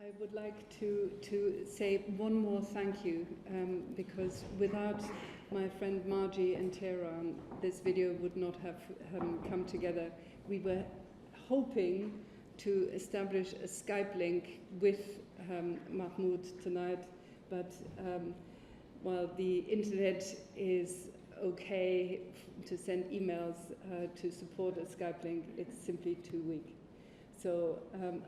I would like to say one more thank you, because without my friend Margie in Tehran, this video would not have come together. We were hoping to establish a Skype link with Mahmoud tonight, but while the internet is okay to send emails to support a Skype link, it's simply too weak. So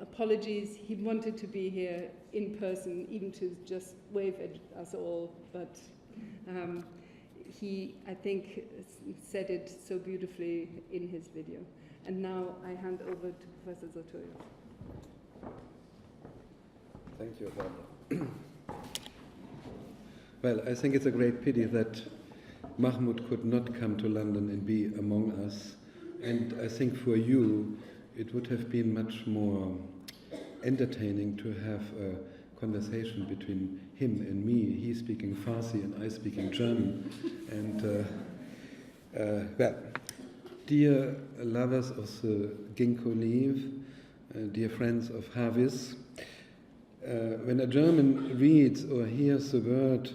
apologies, he wanted to be here in person, even to just wave at us all, but he, I think, said it so beautifully in his video. And now I hand over to Professor Sartorius. Thank you, Barbara. Well, I think it's a great pity that Mahmoud could not come to London and be among us. And I think for you, it would have been much more entertaining to have a conversation between him and me. He speaking Farsi and I speaking German. And, well, dear lovers of the Gingko Library, dear friends of Haus, when a German reads or hears the word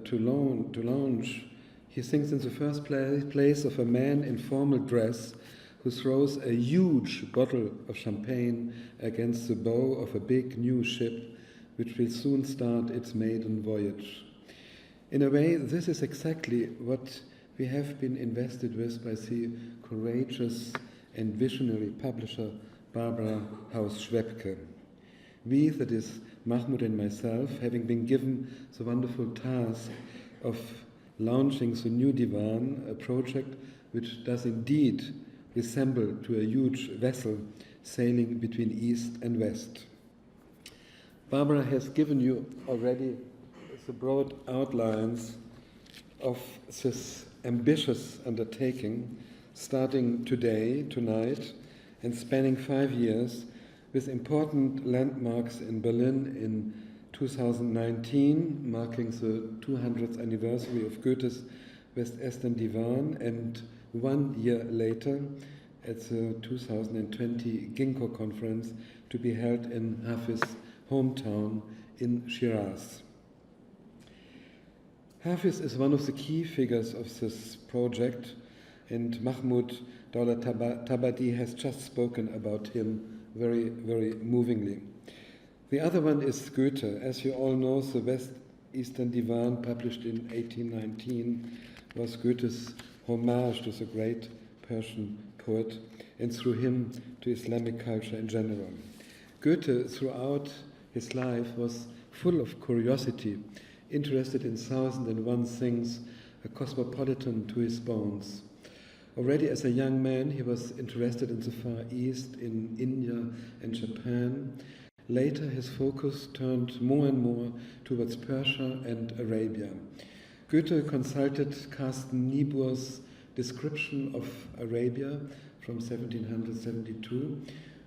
to launch, he thinks in the first place of a man in formal dress who throws a huge bottle of champagne against the bow of a big new ship which will soon start its maiden voyage. In a way, this is exactly what we have been invested with by the courageous and visionary publisher Barbara Haus Schwepcke. We, that is Mahmoud and myself, having been given the wonderful task of launching the new Divan, a project which does indeed resemble to a huge vessel sailing between East and West. Barbara has given you already the broad outlines of this ambitious undertaking, starting today, tonight, and spanning 5 years, with important landmarks in Berlin in 2019, marking the 200th anniversary of Goethe's Western Divan, and 1 year later at the 2020 Gingko conference to be held in Hafiz' hometown in Shiraz. Hafiz is one of the key figures of this project, and Mahmoud Dowlatabadi has just spoken about him very, very movingly. The other one is Goethe. As you all know, the West Eastern Divan, published in 1819, was Goethe's homage to the great Persian poet, and through him to Islamic culture in general. Goethe, throughout his life, was full of curiosity, interested in 1001 things, a cosmopolitan to his bones. Already as a young man, he was interested in the Far East, in India and Japan. Later, his focus turned more and more towards Persia and Arabia. Goethe consulted Carsten Niebuhr's description of Arabia from 1772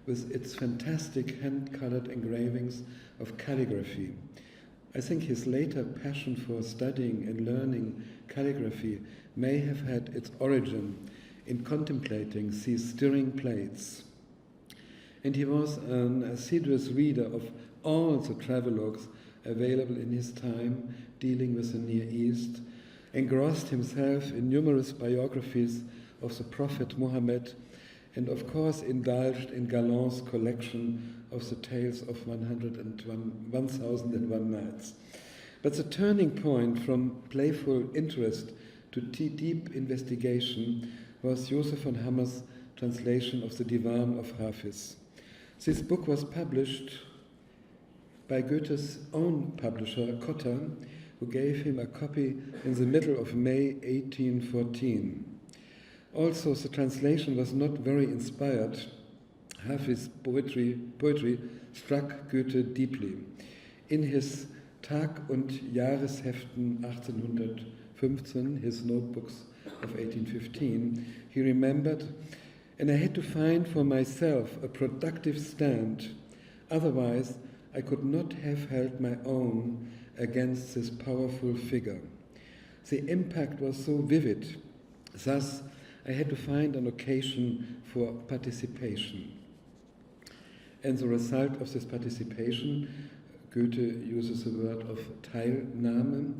with its fantastic hand-colored engravings of calligraphy. I think his later passion for studying and learning calligraphy may have had its origin in contemplating these stirring plates. And he was an assiduous reader of all the travelogues available in his time dealing with the Near East, engrossed himself in numerous biographies of the Prophet Muhammad, and of course indulged in Galland's collection of the tales of 1001 Nights. But the turning point from playful interest to deep investigation was Joseph von Hammer's translation of the Divan of Hafiz. This book was published by Goethe's own publisher, Cotta, who gave him a copy in the middle of May 1814. Also, the translation was not very inspired. Hafiz's poetry struck Goethe deeply. In his Tag- und Jahresheften 1815, his notebooks of 1815, he remembered, "And I had to find for myself a productive stand. Otherwise, I could not have held my own against this powerful figure. The impact was so vivid. Thus, I had to find an occasion for participation." And the result of this participation, Goethe uses the word of Teilnahme,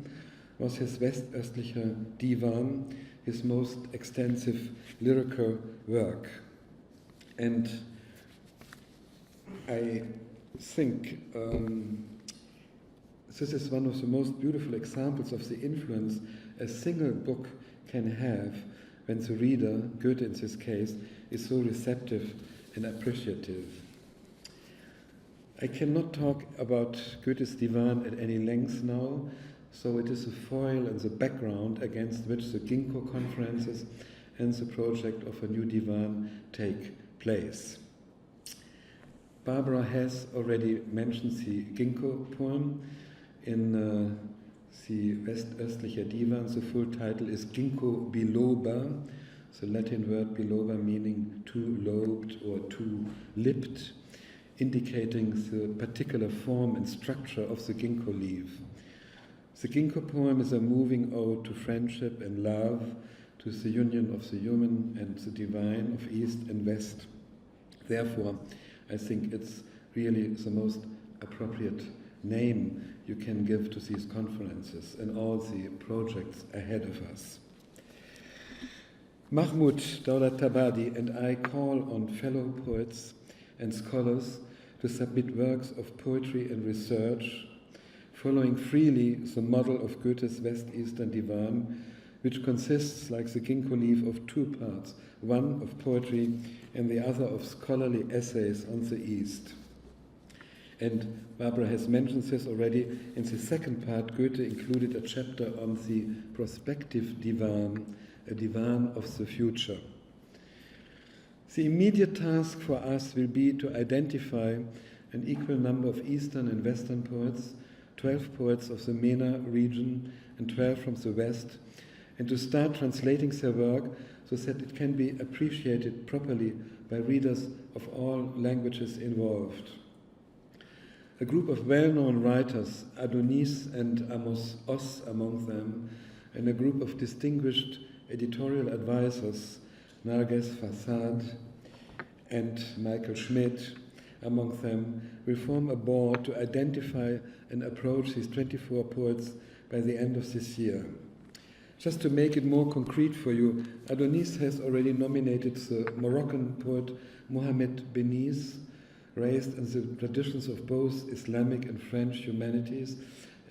was his westöstlicher Divan, his most extensive lyrical work. And I think this is one of the most beautiful examples of the influence a single book can have when the reader, Goethe in this case, is so receptive and appreciative. I cannot talk about Goethe's Divan at any length now, so it is a foil and the background against which the Gingko conferences and the project of a new Divan take place. Barbara has already mentioned the Gingko poem in the Westöstlicher Divan. The full title is Gingko biloba, the Latin word biloba meaning two-lobed or two-lipped, indicating the particular form and structure of the Gingko leaf. The Gingko poem is a moving ode to friendship and love, to the union of the human and the divine, of East and West. Therefore, I think it's really the most appropriate name you can give to these conferences and all the projects ahead of us. Mahmoud, Dowlatabadi, and I call on fellow poets and scholars to submit works of poetry and research, following freely the model of Goethe's West-Eastern Divan, which consists, like the Gingko leaf, of two parts, one of poetry and the other of scholarly essays on the East. And Barbara has mentioned this already. In the second part, Goethe included a chapter on the prospective Divan, a Divan of the future. The immediate task for us will be to identify an equal number of Eastern and Western poets, 12 poets of the MENA region and 12 from the West, and to start translating their work so that it can be appreciated properly by readers of all languages involved. A group of well-known writers, Adonis and Amos Oz among them, and a group of distinguished editorial advisors, Narguess, Farzad, and Michael Schmidt, among them, will form a board to identify and approach these 24 poets by the end of this year. Just to make it more concrete for you, Adonis has already nominated the Moroccan poet Mohamed Beniz, raised in the traditions of both Islamic and French humanities,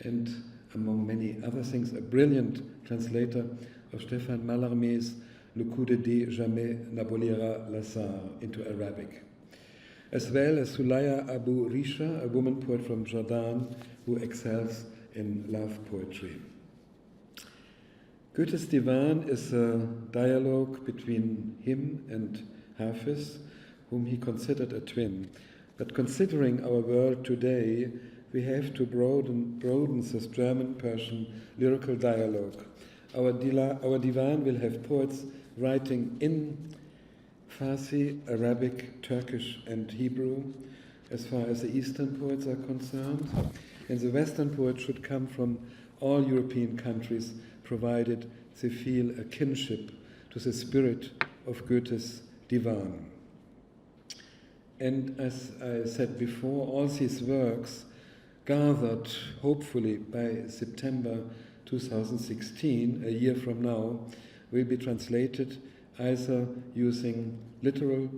and among many other things, a brilliant translator of Stéphane Mallarmé's Le coup de dé jamais n'abolira la Sarre into Arabic, as well as Sulaya Abu Risha, a woman poet from Jordan who excels in love poetry. Goethe's Divan is a dialogue between him and Hafiz, whom he considered a twin. But considering our world today, we have to broaden this German-Persian lyrical dialogue. Our Divan will have poets writing in Farsi, Arabic, Turkish, and Hebrew, as far as the Eastern poets are concerned. And the Western poets should come from all European countries, provided they feel a kinship to the spirit of Goethe's Divan. And as I said before, all these works, gathered hopefully by September 2016, a year from now, will be translated either using literal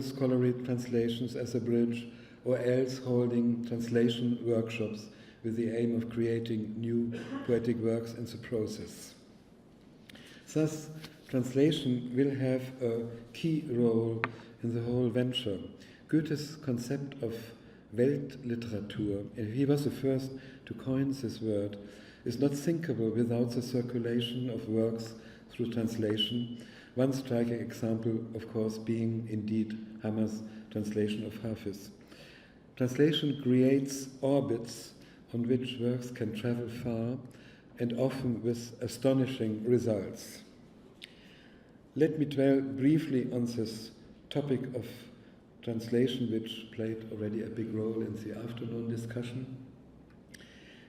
scholarly translations as a bridge, or else holding translation workshops with the aim of creating new poetic works in the process. Thus, translation will have a key role in the whole venture. Goethe's concept of Weltliteratur, and he was the first to coin this word, is not thinkable without the circulation of works through translation. One striking example, of course, being indeed Hammer's translation of Hafiz. Translation creates orbits on which works can travel far, and often with astonishing results. Let me dwell briefly on this topic of translation, which played already a big role in the afternoon discussion.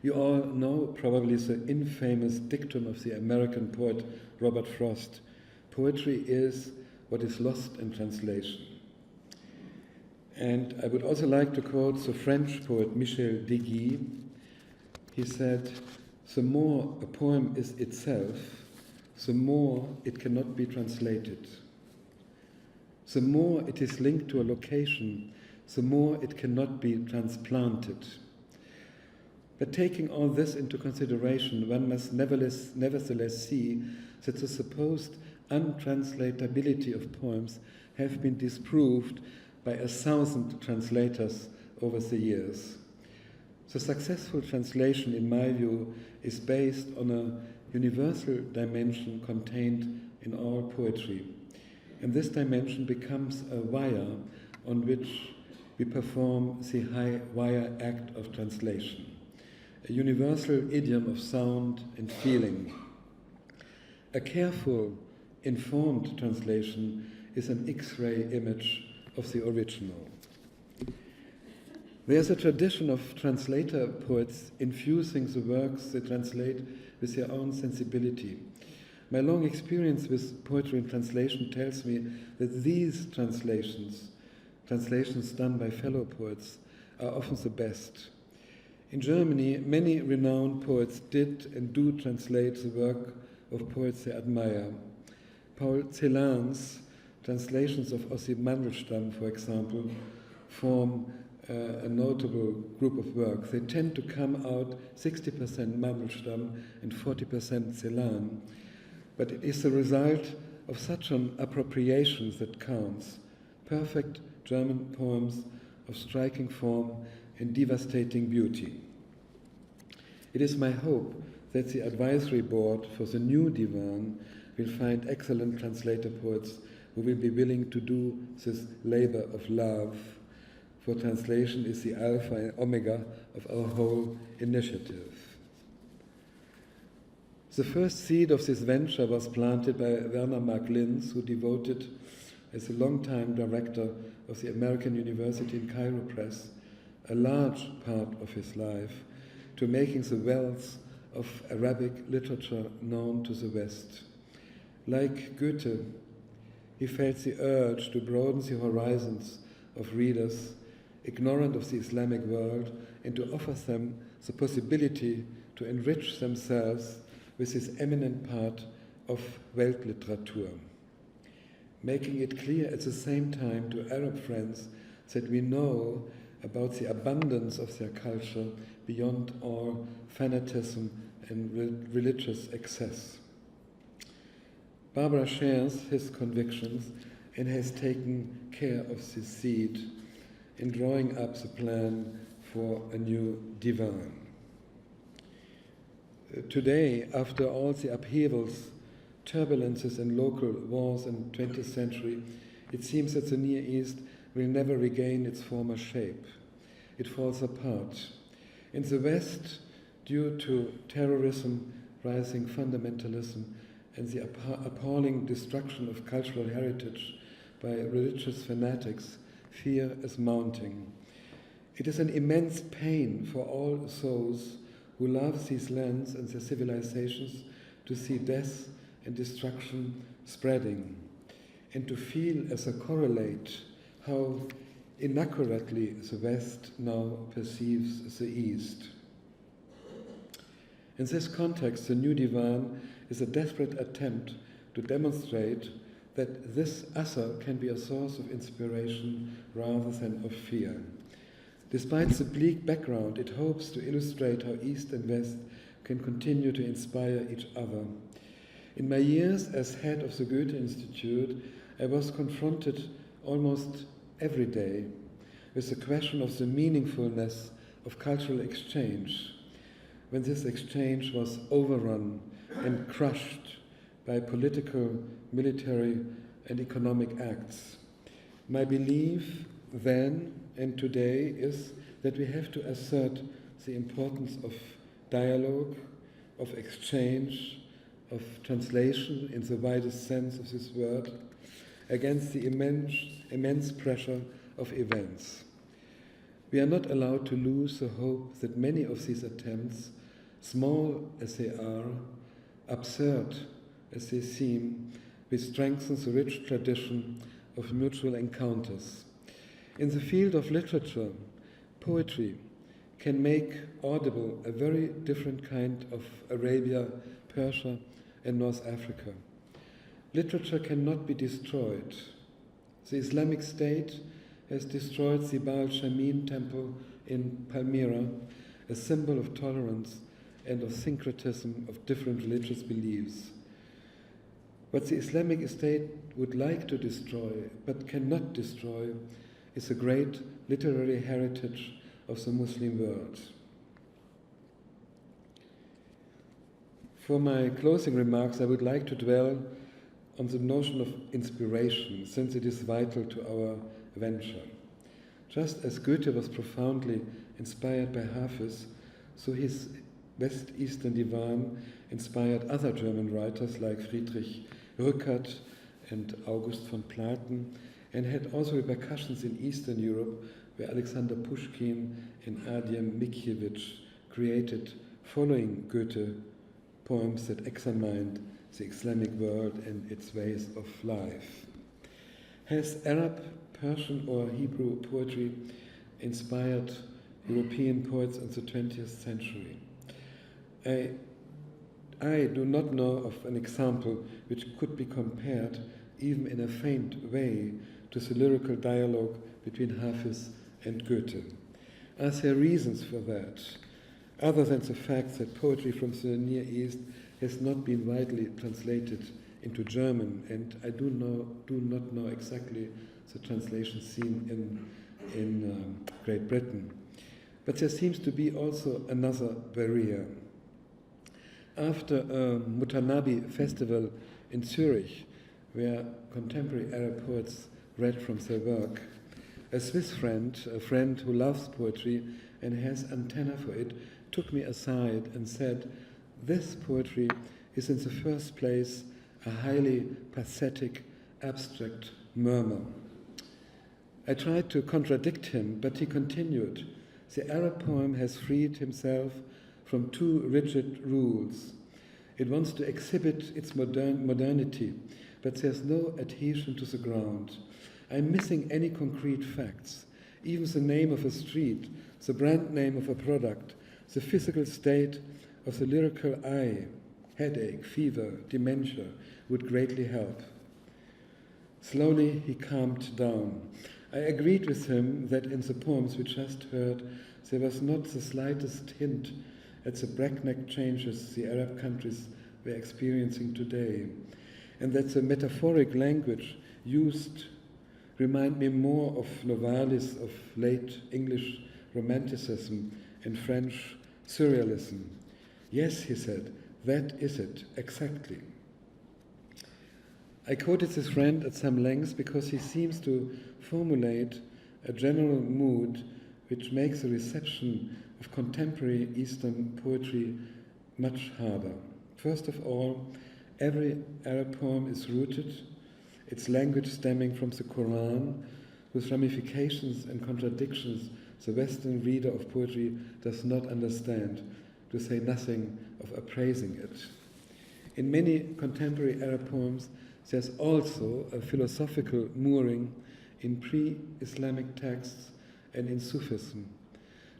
You all know probably the infamous dictum of the American poet Robert Frost: poetry is what is lost in translation. And I would also like to quote the French poet Michel Deguy. He said, "The more a poem is itself, the more it cannot be translated. The more it is linked to a location, the more it cannot be transplanted. But taking all this into consideration, one must nevertheless see that the supposed untranslatability of poems have been disproved by 1,000 translators over the years. The successful translation, in my view, is based on a universal dimension contained in all poetry. And this dimension becomes a wire on which we perform the high wire act of translation, a universal idiom of sound and feeling. A careful, informed translation is an X-ray image of the original. There's a tradition of translator poets infusing the works they translate with their own sensibility. My long experience with poetry and translation tells me that these translations done by fellow poets, are often the best. In Germany, many renowned poets did and do translate the work of poets they admire. Paul Celan's translations of Ossip Mandelstam, for example, form a notable group of works. They tend to come out 60% Mandelstam and 40% Celan. But it is the result of such an appropriation that counts. Perfect German poems of striking form and devastating beauty. It is my hope that the advisory board for the new Divan will find excellent translator poets who will be willing to do this labor of love, for translation is the alpha and omega of our whole initiative. The first seed of this venture was planted by Werner Mark Linz, who devoted, as a long-time director of the American University in Cairo Press, a large part of his life to making the wealth of Arabic literature known to the West. Like Goethe, he felt the urge to broaden the horizons of readers ignorant of the Islamic world and to offer them the possibility to enrich themselves with this eminent part of Weltliteratur, making it clear at the same time to Arab friends that we know about the abundance of their culture beyond all fanatism and religious excess. Barbara shares his convictions and has taken care of this seed in drawing up the plan for a new Divan. Today, after all the upheavals, turbulences and local wars in the 20th century, it seems that the Near East will never regain its former shape. It falls apart. In the West, due to terrorism, rising fundamentalism, and the appalling destruction of cultural heritage by religious fanatics, fear is mounting. It is an immense pain for all those who love these lands and their civilizations to see death and destruction spreading, and to feel as a correlate how inaccurately the West now perceives the East. In this context, the new Divan is a desperate attempt to demonstrate that this other can be a source of inspiration rather than of fear. Despite the bleak background, it hopes to illustrate how East and West can continue to inspire each other. In my years as head of the Goethe Institut, I was confronted almost every day with the question of the meaningfulness of cultural exchange, when this exchange was overrun and crushed by political, military, and economic acts. My belief then and today is that we have to assert the importance of dialogue, of exchange, of translation in the widest sense of this word, against the immense pressure of events. We are not allowed to lose the hope that many of these attempts, small as they are, absurd as they seem, will strengthen the rich tradition of mutual encounters. In the field of literature, poetry can make audible a very different kind of Arabia, Persia, and North Africa. Literature cannot be destroyed. The Islamic State has destroyed the Baal Shamin temple in Palmyra, a symbol of tolerance and of syncretism of different religious beliefs. What the Islamic State would like to destroy, but cannot destroy, is a great literary heritage of the Muslim world. For my closing remarks, I would like to dwell on the notion of inspiration, since it is vital to our venture. Just as Goethe was profoundly inspired by Haus, so his West Eastern Divan inspired other German writers like Friedrich Rückert and August von Platen, and had also repercussions in Eastern Europe, where Alexander Pushkin and Adrian Mickiewicz created, following Goethe, poems that examined the Islamic world and its ways of life. Has Arab, Persian, or Hebrew poetry inspired European poets in the 20th century? I do not know of an example which could be compared, even in a faint way, to the lyrical dialogue between Hafiz and Goethe. Are there reasons for that, other than the fact that poetry from the Near East has not been widely translated into German, and I do not know exactly the translation scene in Great Britain. But there seems to be also another barrier. After a Mutanabi festival in Zurich, where contemporary Arab poets read from their work, a Swiss friend, a friend who loves poetry and has antenna for it, took me aside and said, "This poetry is in the first place a highly pathetic, abstract murmur." I tried to contradict him, but he continued, "The Arab poem has freed himself from two rigid rules. It wants to exhibit its modernity, but there's no adhesion to the ground. I'm missing any concrete facts, even the name of a street, the brand name of a product, the physical state of the lyrical eye, headache, fever, dementia would greatly help." Slowly he calmed down. I agreed with him that in the poems we just heard, there was not the slightest hint at the breakneck changes the Arab countries were experiencing today, and that the metaphoric language used remind me more of Novalis, of late English Romanticism and French Surrealism. "Yes," he said, "that is it, exactly." I quoted this friend at some length because he seems to formulate a general mood which makes the reception of contemporary Eastern poetry much harder. First of all, every Arab poem is rooted, its language stemming from the Quran, whose ramifications and contradictions the Western reader of poetry does not understand, to say nothing of appraising it. In many contemporary Arab poems, there's also a philosophical mooring in pre-Islamic texts and in Sufism.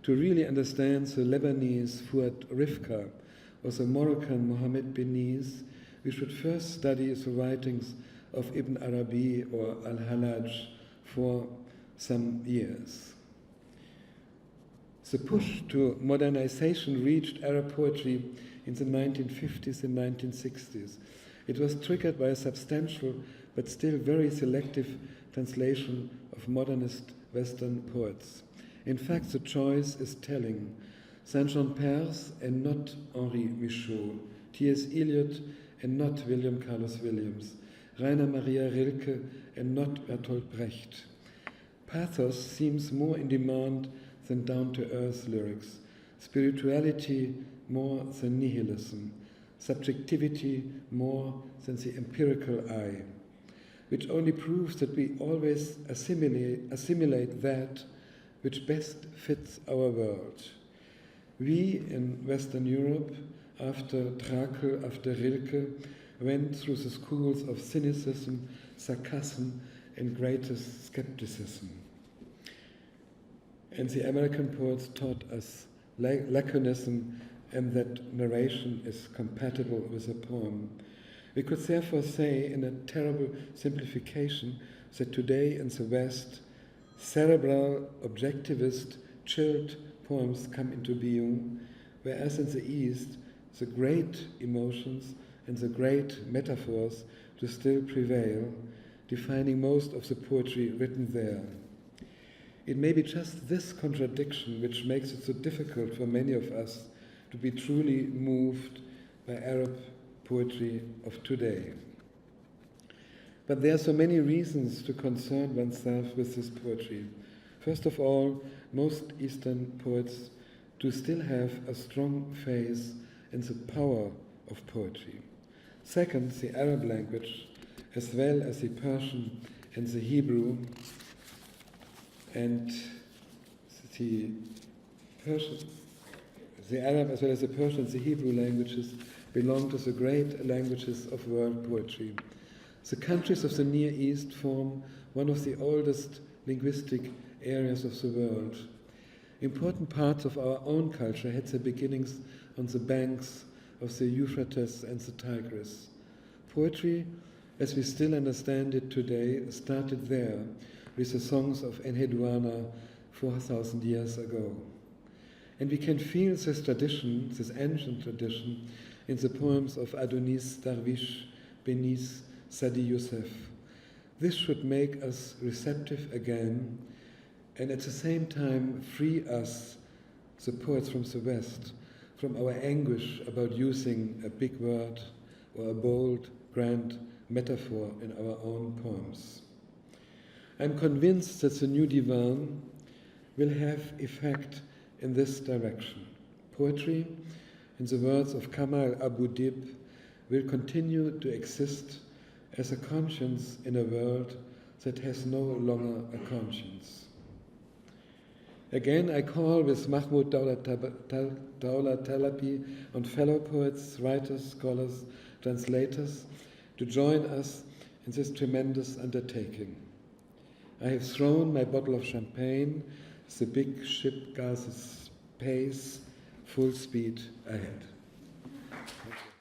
To really understand the Lebanese Fuad Rifka or the Moroccan Mohammed Beniz, we should first study the writings of Ibn Arabi or Al-Hallaj for some years. The push to modernization reached Arab poetry in the 1950s and 1960s. It was triggered by a substantial but still very selective translation of modernist Western poets. In fact, the choice is telling. Saint-Jean Perse and not Henri Michaud, T.S. Eliot and not William Carlos Williams, Rainer Maria Rilke and not Bertolt Brecht. Pathos seems more in demand than down-to-earth lyrics, spirituality more than nihilism, subjectivity more than the empirical eye, which only proves that we always assimilate that which best fits our world. We in Western Europe, after Trakel, after Rilke, went through the schools of cynicism, sarcasm, and greatest skepticism. And the American poets taught us laconism, and that narration is compatible with a poem. We could therefore say, in a terrible simplification, that today in the West, cerebral, objectivist, chilled poems come into being, whereas in the East, the great emotions and the great metaphors do still prevail, defining most of the poetry written there. It may be just this contradiction which makes it so difficult for many of us to be truly moved by Arab poetry of today. But there are so many reasons to concern oneself with this poetry. First of all, most Eastern poets do still have a strong faith in the power of poetry. Second, the Arab language, as well as the Persian and the Hebrew, and the Arab as well as the Persian and the Hebrew languages belong to the great languages of world poetry. The countries of the Near East form one of the oldest linguistic areas of the world. Important parts of our own culture had their beginnings on the banks of the Euphrates and the Tigris. Poetry, as we still understand it today, started there with the songs of Enheduanna 4,000 years ago. And we can feel this tradition, this ancient tradition, in the poems of Adonis Darwish, Benis, Sadi Youssef. This should make us receptive again, and at the same time free us, the poets from the West, from our anguish about using a big word or a bold, grand metaphor in our own poems. I'm convinced that the new Divan will have effect in this direction. Poetry, in the words of Kamal Abu Dib, will continue to exist as a conscience in a world that has no longer a conscience. Again, I call with Mahmoud Dowlatabadi on fellow poets, writers, scholars, translators to join us in this tremendous undertaking. I have thrown my bottle of champagne as the big ship gathers pace, full speed ahead. Thank you.